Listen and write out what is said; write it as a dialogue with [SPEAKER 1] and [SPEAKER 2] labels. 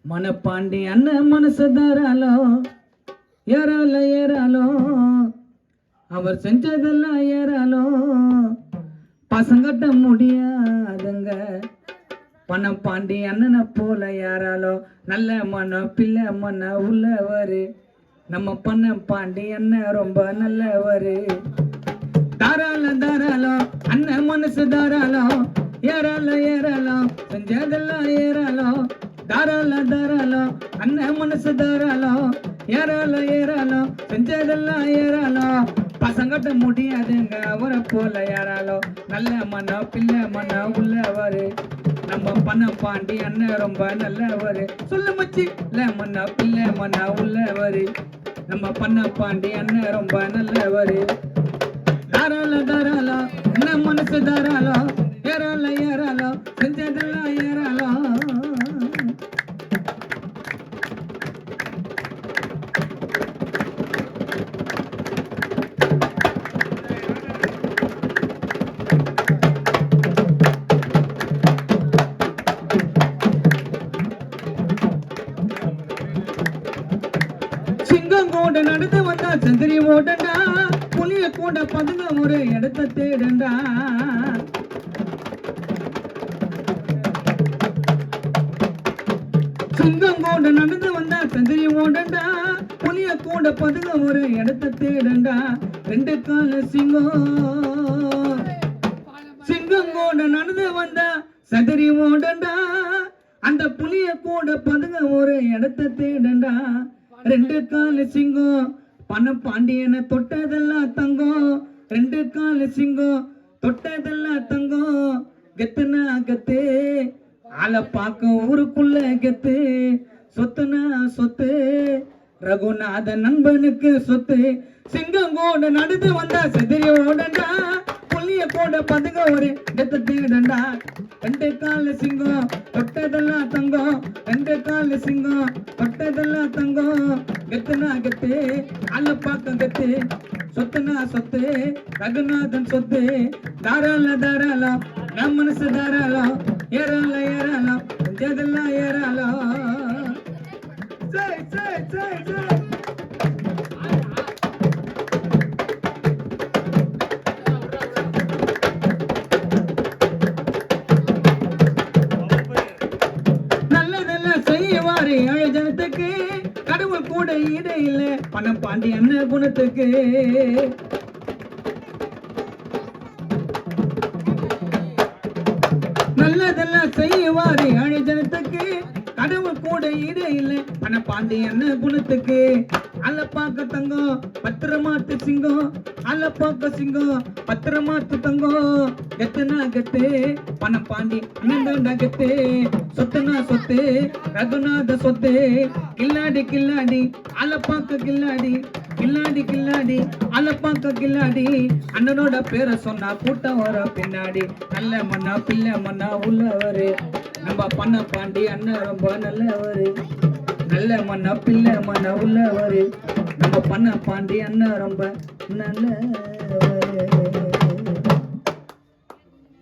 [SPEAKER 1] மனப்பாண்டி அண்ணன் மனசு தாராளோ ஏறாலோ ஏறாலோ அவர் செஞ்சதெல்லாம் ஏறாலோ பசங்கட்ட முடியாதுங்க பணம் பாண்டி அண்ணனை போல யாராலோ நல்ல மனம் பிள்ளை மன உள்ளவரு நம்ம பணம் பாண்டி அண்ணன் ரொம்ப நல்லவரு தாராளோ தாராளோ அண்ணன் மனசு தாராளோ ஏறாலோ ஏறாலோ செஞ்சதெல்லாம் ஏறாலோ தாராளோ தாராளோ அண்ணன் மனசு தாராளோ ஏறாலோ ஏறாலோ செஞ்சதெல்லாம் ஏறாலோ பசங்கட்ட முடியாதுங்க அவரை போல யாராலோ நல்ல மனம் பிள்ளை மனம் உள்ளவரு நம்ம பணம் பாண்டி அண்ணன் ரொம்ப நல்லவரு சொல்லு மச்சி இல்ல மன்னா பிள்ளை மனா உள்ளவரு நம்ம பணம் பாண்டி அண்ணன் ரொம்ப நல்லவரு தாராளோ தாராளோ அண்ணன் மனசு தாராளோ ஏறாலோ ஏறாலோ செஞ்சதெல்லாம் ஏறாலோ சிங்கம் கூட நடந்து வந்தா சந்திரி ஓடண்டா புலிய கூட பதுங்க ஒரு இடத்த தேடண்டா சிங்கம் கூட நடந்து வந்தா சந்திரி ஓடண்டா புலிய கூட பதுங்க ஒரு இடத்த தேடண்டா ரெண்டு கால சிங்கம் கூட நடந்து வந்தா சந்திரி ஓடண்டா அந்த புலிய கூட பதுங்க ஒரு இடத்த தேடண்டா ரெண்டு கால சிங்கம் பணம் பாண்டியனை தொட்டதெல்லாம் தங்கம் ரெண்டு கால சிங்கம் தொட்டதெல்லாம் தங்கம் கெத்துனா கெத்து ஆளை பார்க்க ஊருக்குள்ள கெத்து சொத்துனா சொத்து ரகுநாத நண்பனுக்கு சொத்து சிங்கம் கூட நடந்து வந்தா செதிரி ஓடண்டா புள்ளிய கூட பதுங்க ஒரு கெத்து தேடண்டா ரெண்டு கால சிங்கம் தொட்டதெல்லாம் தங்கம் ரெண்டு கால சிங்கம் தொட்டதெல்லாம் தங்கம் கெத்துனா கெத்து ஆளை பார்க்க கெத்து சொத்துனா சொத்து ரகுநாதன் சொத்து தாராள தாராளோ நம் மனசு தாராளோ ஏறாலோ ஏறாலோ செஞ்சதெல்லாம் ஏறாலோ ஜெய் ஜெய் ஜெய் ஜெய் நல்லதெல்லாம் செய்வாரு அழகத்துக்கு கடவுள் கூட ஈடு இல்லை பணம் பாண்டி அண்ணன் குணத்துக்கு நல்லதெல்லாம் செய்வாரு அழகத்துக்கு கடவுள் கூட ஈடு இல்லை பணம் பாண்டி அண்ணன் குணத்துக்கு அல்ல பார்க்க தங்கம் பத்திரமாத்து சிங்கம் அல்ல பார்க்க சிங்கம் பத்திரமாத்து தங்கம் கெத்துனா கெத்து பணம் பாண்டி அண்ணன் கெத்து சொத்துனா சொத்து ரகுநாத சொத்து கில்லாடி கில்லாடி அல்ல பார்க்க கில்லாடி கில்லாடி கில்லாடி அல்ல பார்க்க கில்லாடி அண்ணனோட பேரை சொன்னா கூட்டம் வர பின்னாடி நல்ல மண்ணா பிள்ளை மண்ணா உள்ளவரு நம்ம பண்ண பாண்டி அண்ணன் ரொம்ப நல்லவரு நல்ல மண்ணா பிள்ளை மண்ணா உள்ளவரு நம்ம பண்ண பாண்டி அண்ணன் ரொம்ப நல்லவரு